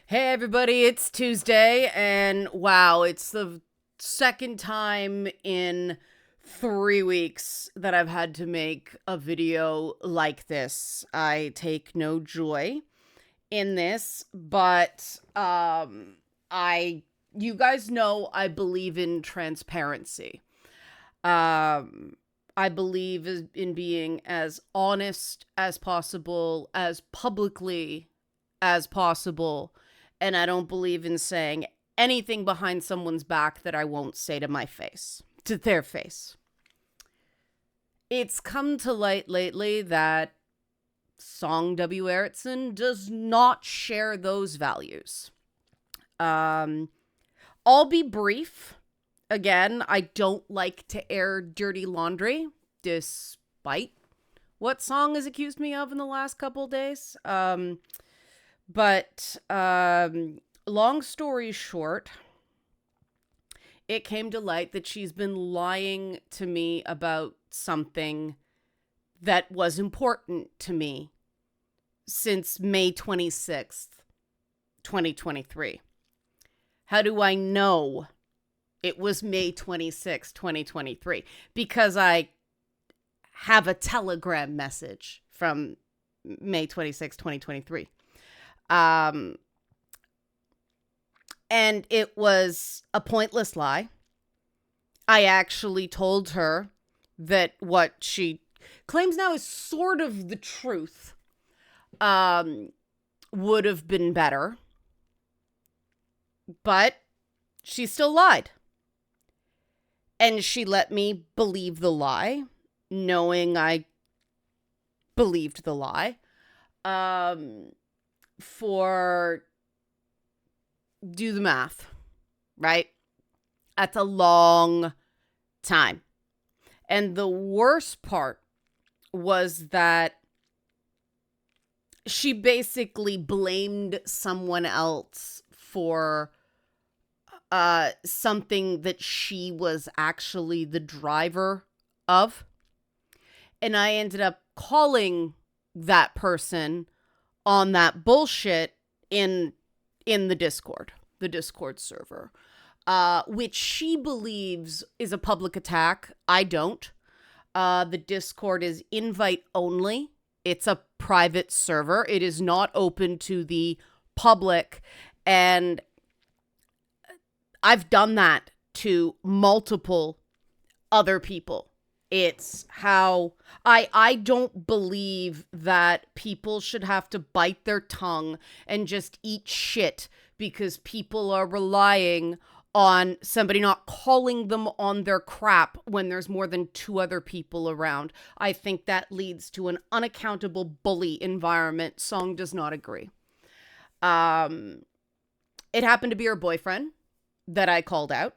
Hey everybody, it's Tuesday, and wow, it's the second time in 3 weeks that I've had to make a video like this. I take no joy in this, but I you guys know I believe in transparency. Um I believe in being as honest as possible, as publicly as possible, and I don't believe in saying anything behind someone's back that I won't say to their face. It's come to light lately that Song W. Erickson does not share those values. Um, I'll be brief. Again, I don't like to air dirty laundry, despite what Song has accused me of in the last couple days. But long story short, it came to light that she's been lying to me about something that was important to me since May 26th, 2023. How do I know it was May 26th, 2023? Because I have a Telegram message from May 26th, 2023. And it was a pointless lie. I actually told her that what she claims now is sort of the truth would have been better. But she still lied. And she let me believe the lie, knowing I believed the lie. For do the math, right? That's a long time. And the worst part was that she basically blamed someone else for something that she was actually the driver of. And I ended up calling that person on that bullshit in the Discord server, which she believes is a public attack. I don't. The Discord is invite only. It's a private server. It is not open to the public. And I've done that to multiple other people. It's how I don't believe that people should have to bite their tongue and just eat shit because people are relying on somebody not calling them on their crap when there's more than two other people around. I think that leads to an unaccountable bully environment. Song does not agree. It happened to be her boyfriend that I called out.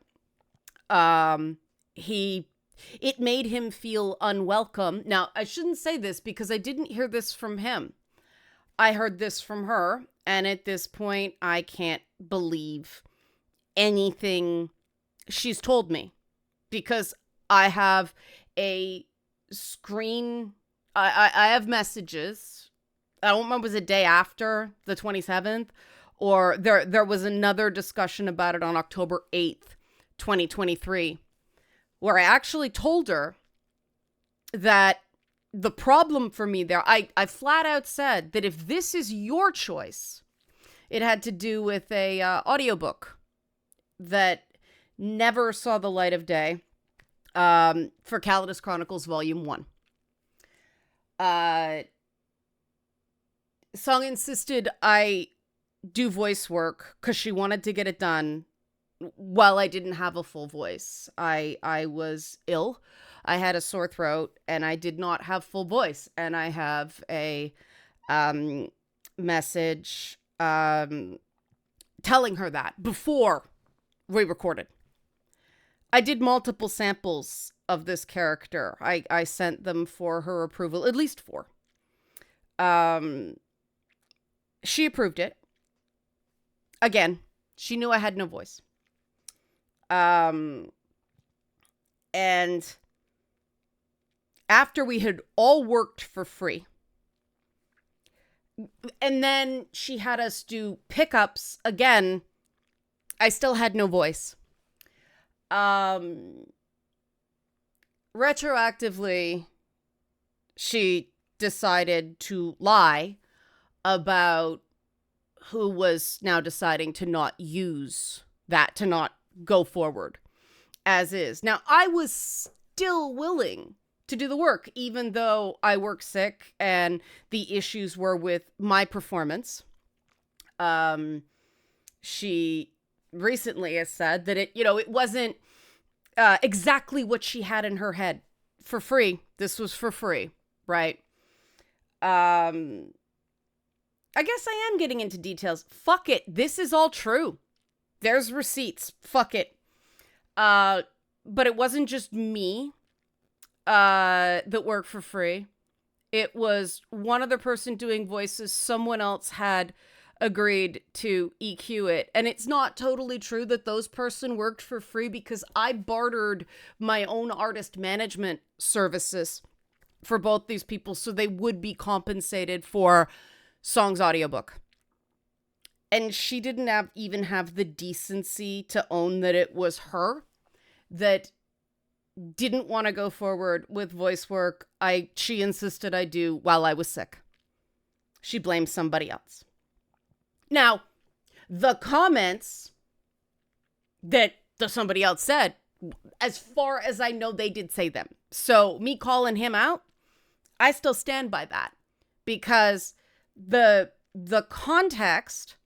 It made him feel unwelcome. Now, I shouldn't say this because I didn't hear this from him. I heard this from her, and at this point, I can't believe anything she's told me because I have a screen. I have messages. I don't remember, was it day after the 27th, or there was another discussion about it on October 8th, 2023, where I actually told her that the problem for me there, I flat out said that if this is your choice, it had to do with a audiobook that never saw the light of day, for Calidus Chronicles Volume 1. Song insisted I do voice work because she wanted to get it done while I didn't have a full voice. I was ill. I had a sore throat and I did not have full voice. And I have a message telling her that before we recorded. I did multiple samples of this character. I sent them for her approval, at least 4. She approved it. Again, she knew I had no voice. And after we had all worked for free, And then she had us do pickups again. I still had no voice. Retroactively, she decided to lie about who was now deciding to not use that, to not go forward as is. Now, I was still willing to do the work, even though I work sick and the issues were with my performance. She recently has said that it wasn't exactly what she had in her head for free. This was for free, right? I guess I am getting into details. Fuck it. This is all true. There's receipts. Fuck it. But it wasn't just me that worked for free. It was one other person doing voices. Someone else had agreed to EQ it. And it's not totally true that those person worked for free, because I bartered my own artist management services for both these people so they would be compensated for Song's audiobook. And she didn't even have the decency to own that it was her that didn't want to go forward with voice work she insisted I do while I was sick. She blamed somebody else. Now, the comments that somebody else said, as far as I know, they did say them. So me calling him out, I still stand by that, because the context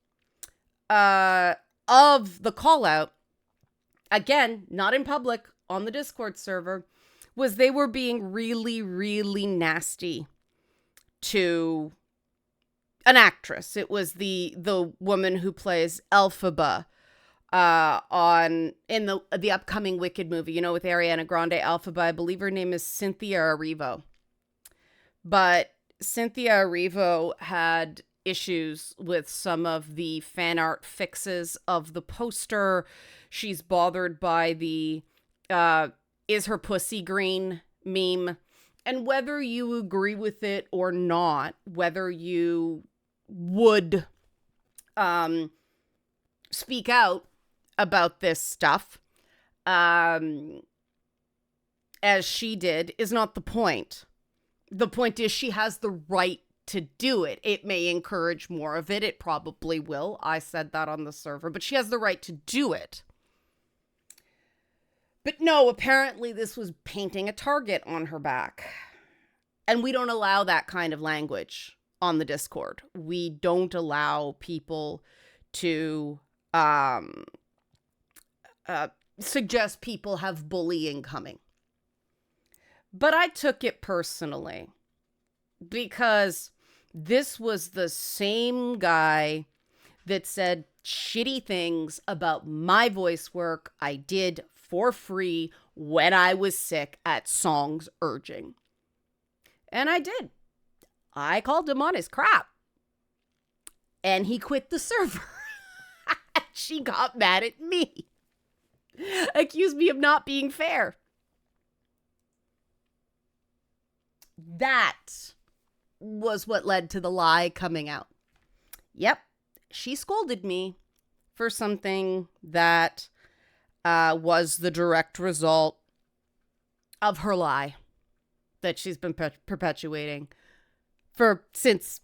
of the call out, again, not in public, on the Discord server, was they were being really, really nasty to an actress. It was the woman who plays Elphaba in the upcoming Wicked movie, with Ariana Grande. Elphaba, I believe her name is Cynthia Erivo. But Cynthia Erivo had issues with some of the fan art fixes of the poster. She's bothered by the is her pussy green meme. And whether you agree with it or not, whether you would speak out about this stuff, as she did, is not the point. The point is she has the right to do it. It may encourage more of it. It probably will. I said that on the server, but she has the right to do it. But no, apparently this was painting a target on her back. And we don't allow that kind of language on the Discord. We don't allow people to suggest people have bullying coming. But I took it personally, because this was the same guy that said shitty things about my voice work I did for free when I was sick at Song's urging. And I did. I called him on his crap. And he quit the server. She got mad at me. Accused me of not being fair. That was what led to the lie coming out. Yep. She scolded me for something that was the direct result of her lie that she's been perpetuating since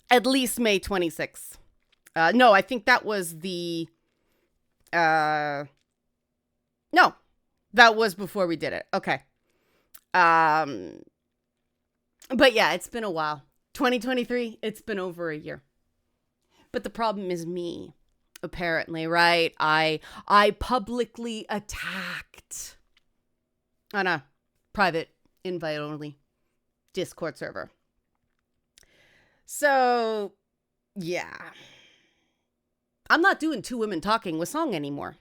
at least May 26th. No, I think that was no, that was before we did it. Okay. But yeah, it's been a while. 2023, it's been over a year. But the problem is me, apparently, right? I publicly attacked on a private invite-only Discord server. So, yeah. I'm not doing two women talking with Song anymore.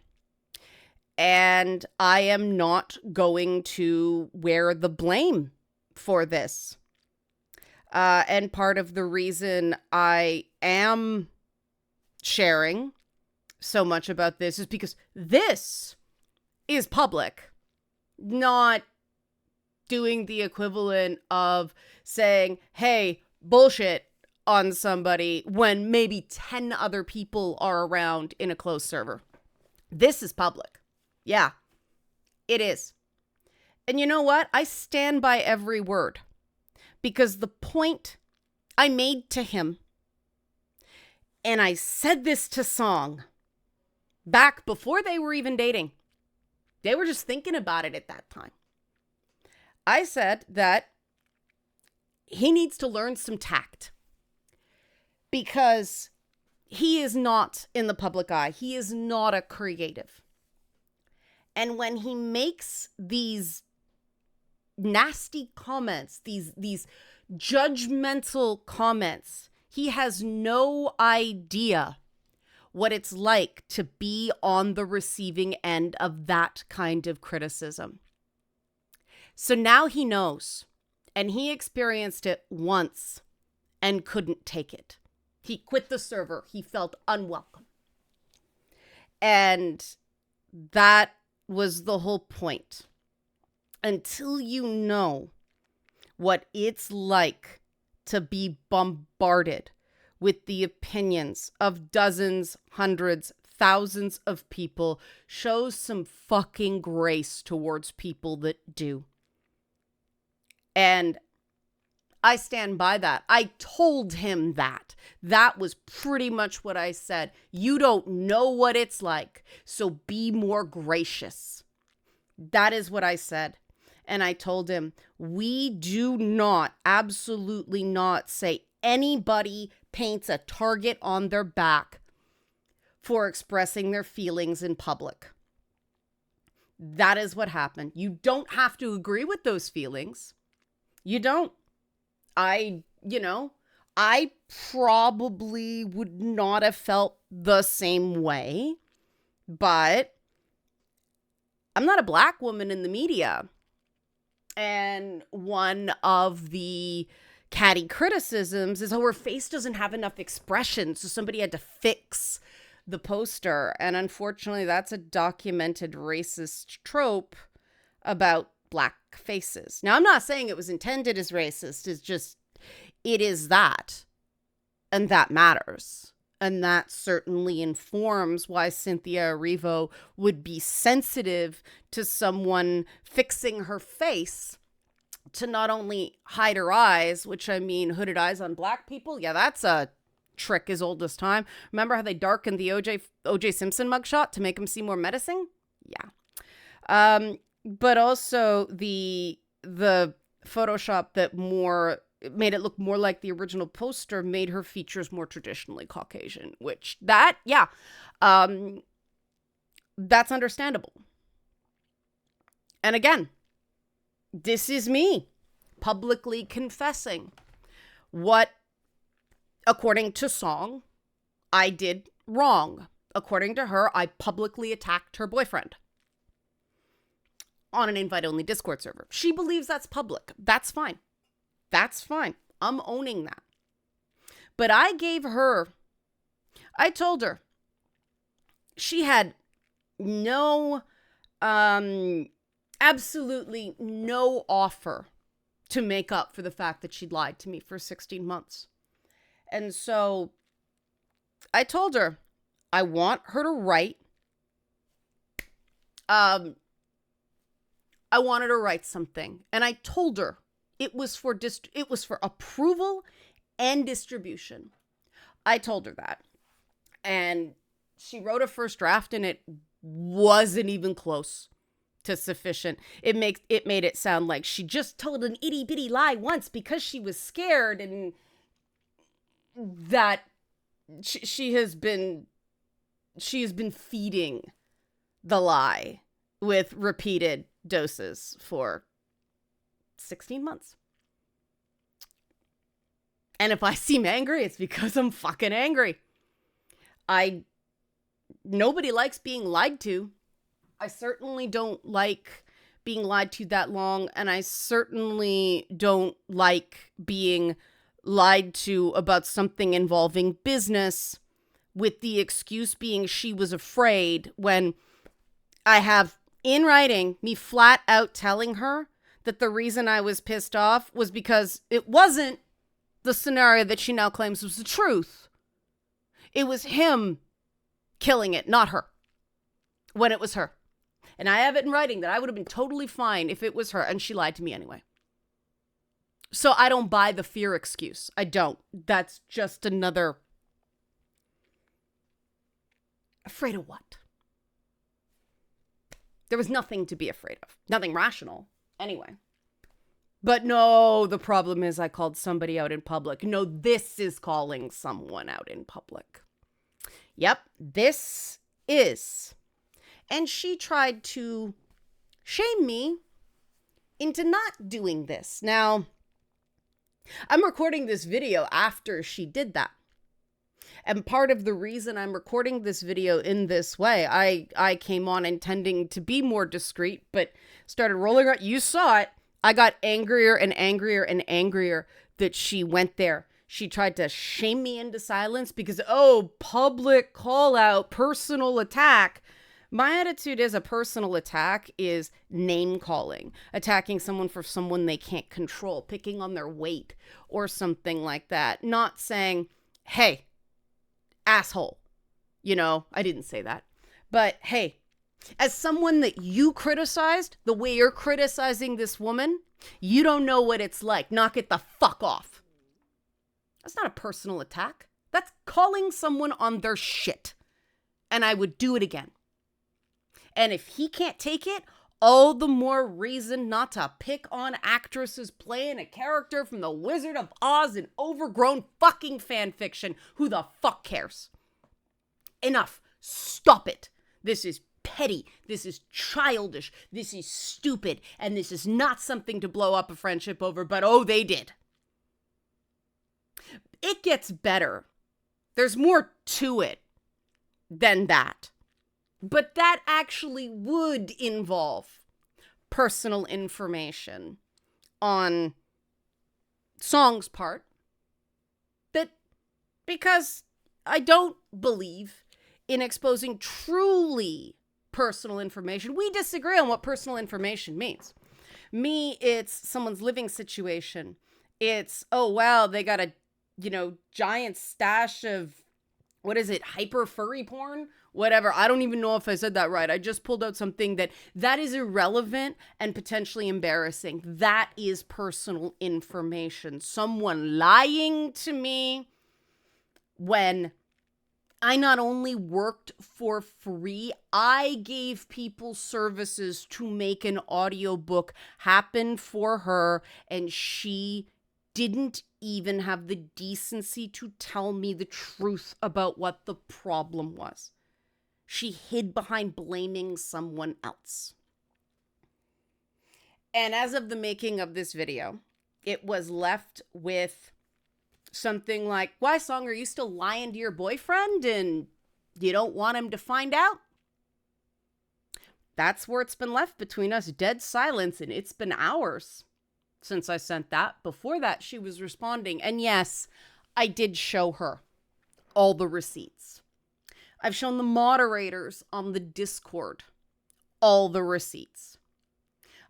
And I am not going to wear the blame for this. And part of the reason I am sharing so much about this is because this is public, not doing the equivalent of saying, hey, bullshit, on somebody when maybe 10 other people are around in a closed server. This is public. Yeah, it is. And you know what? I stand by every word, because the point I made to him, and I said this to Song back before they were even dating. They were just thinking about it at that time. I said that he needs to learn some tact, because he is not in the public eye. He is not a creative. And when he makes these nasty comments, these judgmental comments, he has no idea what it's like to be on the receiving end of that kind of criticism. So now he knows, and he experienced it once and couldn't take it. He quit the server. He felt unwelcome. And that was the whole point. Until you know what it's like to be bombarded with the opinions of dozens, hundreds, thousands of people, show some fucking grace towards people that do. And I stand by that. I told him that. That was pretty much what I said. You don't know what it's like, so be more gracious. That is what I said. And I told him, we do not, absolutely not say anybody paints a target on their back for expressing their feelings in public. That is what happened. You don't have to agree with those feelings. You don't. I probably would not have felt the same way, but I'm not a black woman in the media. And one of the catty criticisms is, oh, her face doesn't have enough expression, so somebody had to fix the poster. And unfortunately, that's a documented racist trope about black faces. Now, I'm not saying it was intended as racist. It's just, it is that. And that matters. And that certainly informs why Cynthia Erivo would be sensitive to someone fixing her face to not only hide her eyes, which I mean, hooded eyes on black people. Yeah, that's a trick as old as time. Remember how they darkened the O.J. Simpson mugshot to make him seem more menacing? Yeah. But also the Photoshop that made it look more like the original poster made her features more traditionally Caucasian, which that's understandable. And again, this is me publicly confessing what, according to Song, I did wrong. According to her, I publicly attacked her boyfriend on an invite-only Discord server. She believes that's public. That's fine. That's fine. I'm owning that. But I told her she had absolutely no offer to make up for the fact that she'd lied to me for 16 months. And so I told her I want her to write. I wanted her to write something. And I told her it was for approval and distribution. I told her that. And she wrote a first draft and it wasn't even close to sufficient. It made it sound like she just told an itty bitty lie once because she was scared, and that she has been feeding the lie with repeated doses for 16 months. And if I seem angry, it's because I'm fucking angry. Nobody likes being lied to. I certainly don't like being lied to that long, and I certainly don't like being lied to about something involving business with the excuse being she was afraid, when I have in writing me flat out telling her that the reason I was pissed off was because it wasn't the scenario that she now claims was the truth. It was him killing it, not her, when it was her. And I have it in writing that I would have been totally fine if it was her, and she lied to me anyway. So I don't buy the fear excuse. I don't. That's just another... Afraid of what? There was nothing to be afraid of. Nothing rational. Anyway. But no, the problem is I called somebody out in public. No, this is calling someone out in public. Yep, this is. And she tried to shame me into not doing this. Now, I'm recording this video after she did that. And part of the reason I'm recording this video in this way, I came on intending to be more discreet, but started rolling around. You saw it. I got angrier and angrier and angrier that she went there. She tried to shame me into silence because, oh, public call out, personal attack. My attitude is a personal attack is name calling, attacking someone for someone they can't control, picking on their weight or something like that. Not saying, hey, asshole. You know, I didn't say that. But hey, as someone that you criticized, the way you're criticizing this woman, you don't know what it's like. Knock it the fuck off. That's not a personal attack. That's calling someone on their shit. And I would do it again. And if he can't take it, all the more reason not to pick on actresses playing a character from The Wizard of Oz in overgrown fucking fan fiction. Who the fuck cares? Enough. Stop it. This is petty. This is childish. This is stupid. And this is not something to blow up a friendship over, but oh, they did. It gets better. There's more to it than that. But that actually would involve personal information on Song's part. That because I don't believe in exposing truly personal information. We disagree on what personal information means. Me, it's someone's living situation. It's, oh, wow, they got a, giant stash of, what is it, hyper furry porn? Whatever. I don't even know if I said that right. I just pulled out something that is irrelevant and potentially embarrassing. That is personal information. Someone lying to me when I not only worked for free, I gave people services to make an audiobook happen for her, and she didn't even have the decency to tell me the truth about what the problem was. She hid behind blaming someone else. And as of the making of this video, it was left with something like, why, Song, are you still lying to your boyfriend and you don't want him to find out? That's where it's been left between us, dead silence, and it's been hours since I sent that. Before that, she was responding. And yes, I did show her all the receipts. I've shown the moderators on the Discord all the receipts.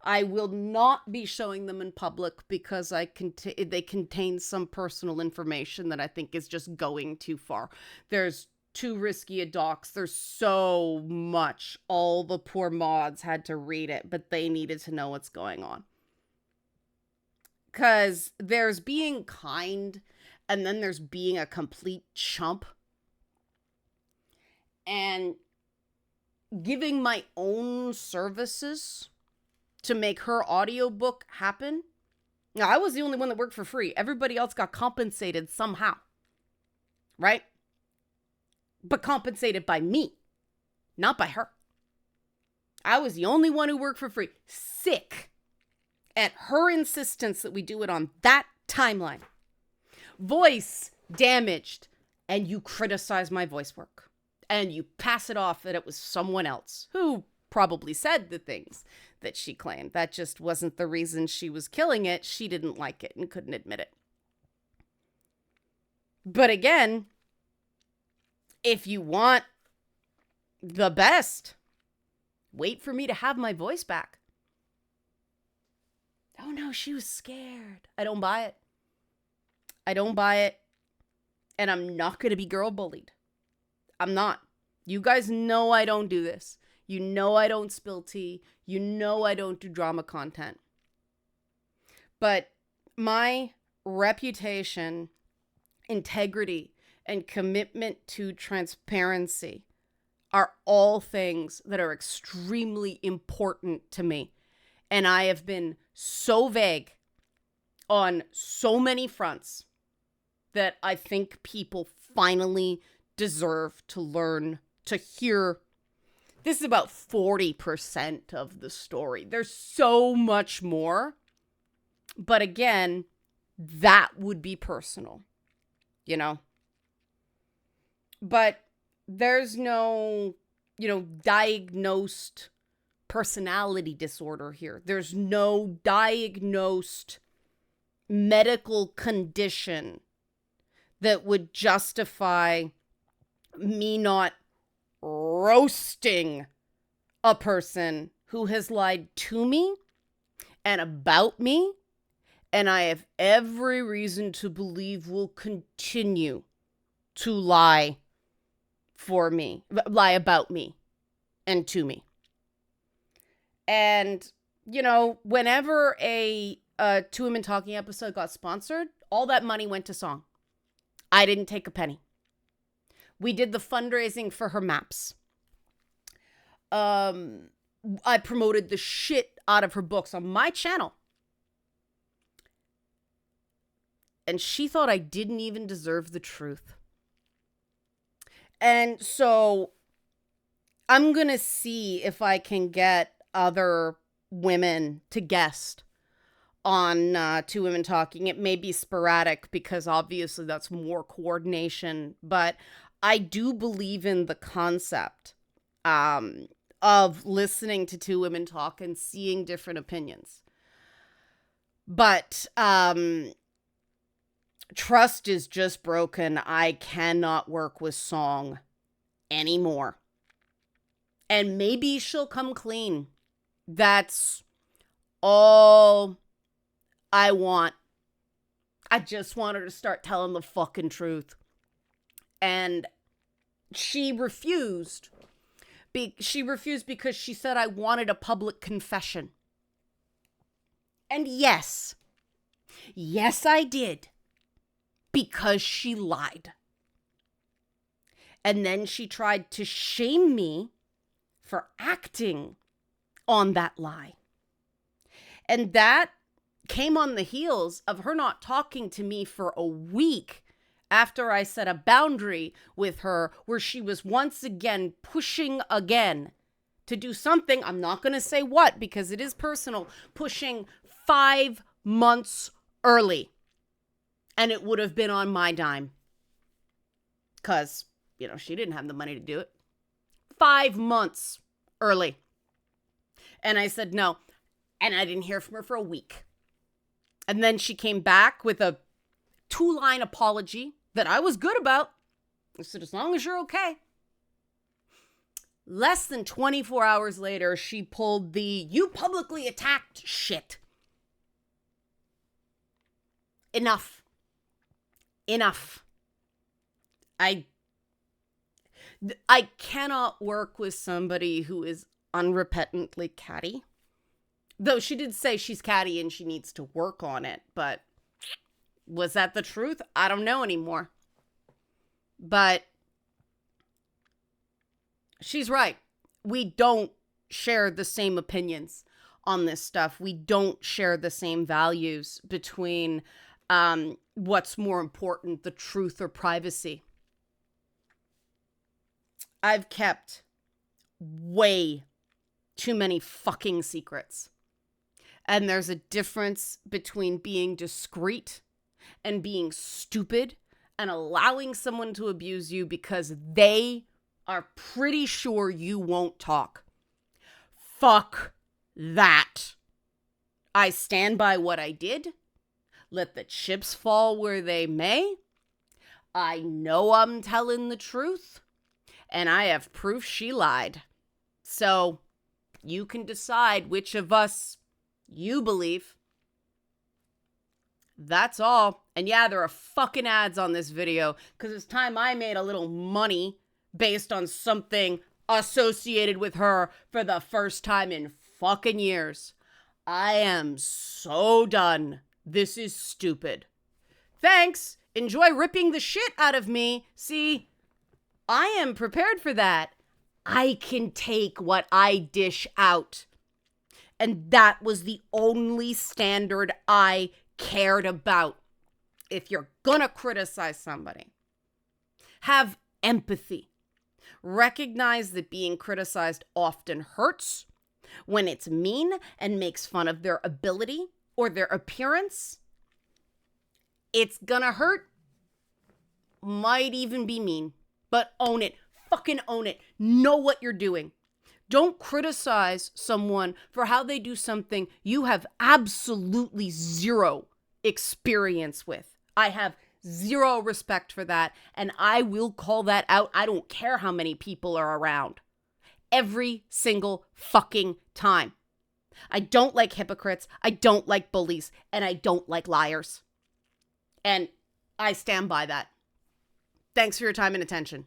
I will not be showing them in public because they contain some personal information that I think is just going too far. There's too risky a docs. There's so much. All the poor mods had to read it, but they needed to know what's going on. Because there's being kind, and then there's being a complete chump. And giving my own services to make her audiobook happen. Now, I was the only one that worked for free. Everybody else got compensated somehow. Right? But compensated by me, not by her. I was the only one who worked for free. Sick at her insistence that we do it on that timeline. Voice damaged, and you criticize my voice work. And you pass it off that it was someone else who probably said the things that she claimed. That just wasn't the reason she was killing it. She didn't like it and couldn't admit it. But again, if you want the best, wait for me to have my voice back. Oh no, she was scared. I don't buy it. I don't buy it. And I'm not going to be girl bullied. I'm not. You guys know I don't do this. You know I don't spill tea. You know I don't do drama content. But my reputation, integrity, and commitment to transparency are all things that are extremely important to me. And I have been so vague on so many fronts that I think people finally deserve to learn to hear. This is about 40% of the story. There's so much more. But again, that would be personal, you know? But there's no, diagnosed personality disorder here. There's no diagnosed medical condition that would justify me not roasting a person who has lied to me and about me, and I have every reason to believe will continue to lie about me and to me. And, whenever a Two Women Talking episode got sponsored, all that money went to Song. I didn't take a penny. We did the fundraising for her maps. I promoted the shit out of her books on my channel. And she thought I didn't even deserve the truth. And so I'm going to see if I can get other women to guest on Two Women Talking. It may be sporadic because obviously that's more coordination, but I do believe in the concept of listening to two women talk and seeing different opinions. But trust is just broken. I cannot work with Song anymore. And maybe she'll come clean. That's all I want. I just want her to start telling the fucking truth. And she refused. She refused because she said I wanted a public confession. And yes, I did. Because she lied. And then she tried to shame me for acting on that lie. And that came on the heels of her not talking to me for a week after I set a boundary with her where she was once again pushing again to do something. I'm not going to say what because it is personal. Pushing 5 months early. And it would have been on my dime. Because, she didn't have the money to do it. 5 months early. And I said no. And I didn't hear from her for a week. And then she came back with a 2-line apology that I was good about. I said, as long as you're okay. Less than 24 hours later, she pulled the "you publicly attacked" shit. Enough. I cannot work with somebody who is unrepentantly catty. Though she did say she's catty and she needs to work on it. But was that the truth? I don't know anymore. But she's right. We don't share the same opinions on this stuff. We don't share the same values between what's more important, the truth or privacy. I've kept way too many fucking secrets. And there's a difference between being discreet and being stupid and allowing someone to abuse you because they are pretty sure you won't talk. Fuck that. I stand by what I did. Let the chips fall where they may. I know I'm telling the truth. And I have proof she lied. So you can decide which of us you believe. That's all. And yeah, there are fucking ads on this video because it's time I made a little money based on something associated with her for the first time in fucking years. I am so done. This is stupid. Thanks. Enjoy ripping the shit out of me. See, I am prepared for that. I can take what I dish out. And that was the only standard I cared about. If you're gonna criticize somebody, have empathy. Recognize that being criticized often hurts. When it's mean and makes fun of their ability or their appearance, it's gonna hurt. Might even be mean, but own it. Fucking own it. Know what you're doing. Don't criticize someone for how they do something you have absolutely zero experience with. I have zero respect for that, and I will call that out. I don't care how many people are around. Every single fucking time. I don't like hypocrites, I don't like bullies, and I don't like liars. And I stand by that. Thanks for your time and attention.